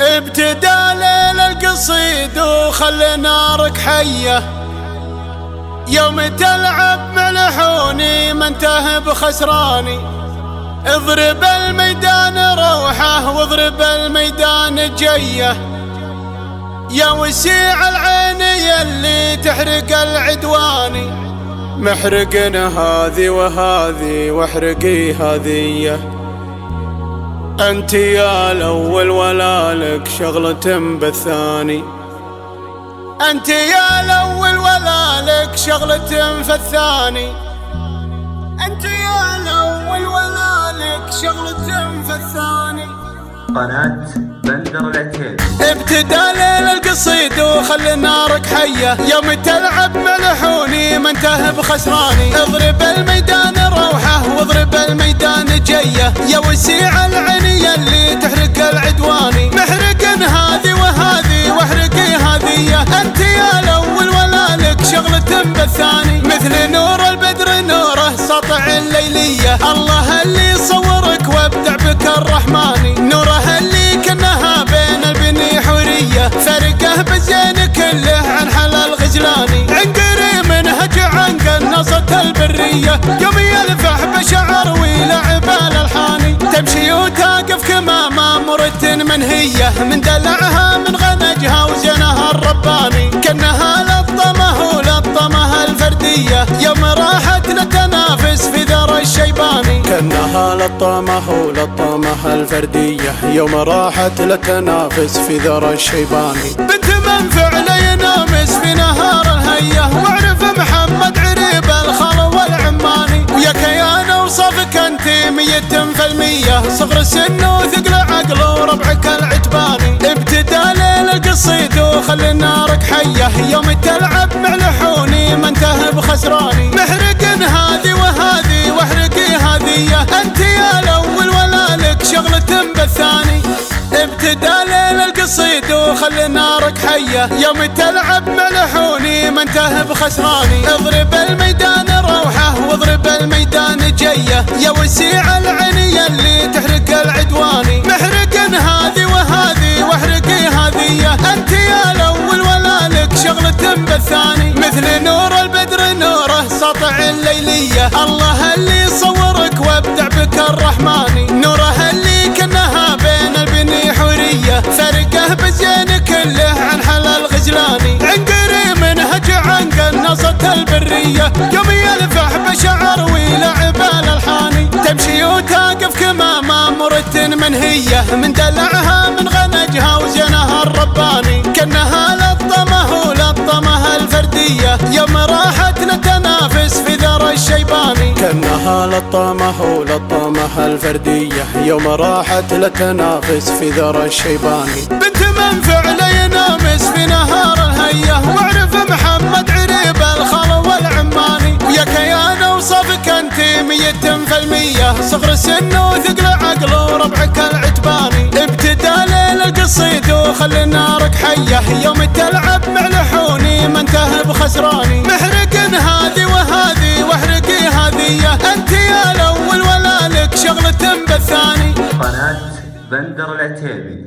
ابتدى ليل القصيد وخلي نارك حية، يوم تلعب ملحوني ما انتهى بخسراني. اضرب الميدان روحه واضرب الميدان جيه، يا وسيع العين يلي تحرق العدواني. محرقنا هذي وهذي واحرقي هذيه، انت يا الاول ولا لك شغلة بالثاني. انت يا الاول ولا لك شغلة في الثاني. انت يا الاول ولا لك شغلة في الثاني. قناة بندر العتيبي. ابتدى ليل القصيد وخلي نارك حية، يوم تلعب ملحوني ما انتهى بخسراني. اضرب الميدان روحه واضرب الميدان جيه، يا وسيع العين يلي تحرق العدواني. محرقن هذي وهذي واحرقي هذيه، انت يا الاول ولا لك شغلة بالثاني. مثل نور البدر نوره سطع الليلية، الله اللي صورك وابدع بك الرحماني. نوره اللي كانها بين البني حورية، فرقه بزين كله عن حلال غزلاني. عنقري منهج عن قناصة البرية، يوم يلفح بشعر ويلعب الالحاني. تمشي وتقف كما مامورة منهية، من دلعها من غنجها وزينها الرباني. كانها لطمه ولطمها الفردية، يوم راحت لتنافس في ذر الشيباني. كانها لطمه ولطمها الفردية، يوم راحت لتنافس في ذر الشيباني. بنت من فعل ينامس في نهار الهية، واعرف محمد عريب الخلو والعماني. ويا كيان اوصافك انت 100%، صغر السن وثقل عقل وربعك العتباني. ابتدى ليل القصيد وخلي نارك حية، يوم تلعب ملحوني ما انتهى بخسراني. محرقن هذي وهذي واحرقي هذيه، انت يا الاول ولا لك شغلة بالثاني. ابتدى ليل القصيد وخلي نارك حية، يوم تلعب ملحوني ما انتهى بخسراني. اضرب الميدان روحه واضرب الميدان جيه، يا وسيع العين يلي تحرق العدواني. محرقن هذي وهذي واحرقي هذيه، انت يا الاول ولا لك شغلة بالثاني. مثل نور البدر نوره سطع الليلية، الله اللي صورك وابدع بك الرحماني. نوره اللي كانها بين البني حورية، فرقه بزين كله عن حلال غزلاني. عنقري منهج عن قناصة البرية، يوم يلفح بشعر ويلعب الالحاني. تمشي وتقف كما مامورة منهية، من دلعها من غنجها وزينها الرباني. كانها لطمه ولطمها الفردية، يوم راحت لتنافس في ذر الشيباني. كانها لطمه ولطمها الفردية، يوم راحت لتنافس في ذر الشيباني. بنت من فعل ينامس في نهار الهية، واعرف محمد عريب الخلو والعماني. ويا كيان اوصافك انت 100%، صغر السن وثقل عقل وربعك العتباني. ابتدى ليل القصيد وخلي نارك حية، يوم تلعب ملحوني ما انتهى بخسراني. محرقن هذي وهذي واحرقي هذيه، انت يا الاول ولا لك شغلة بالثاني. قناة بندر العتيبي.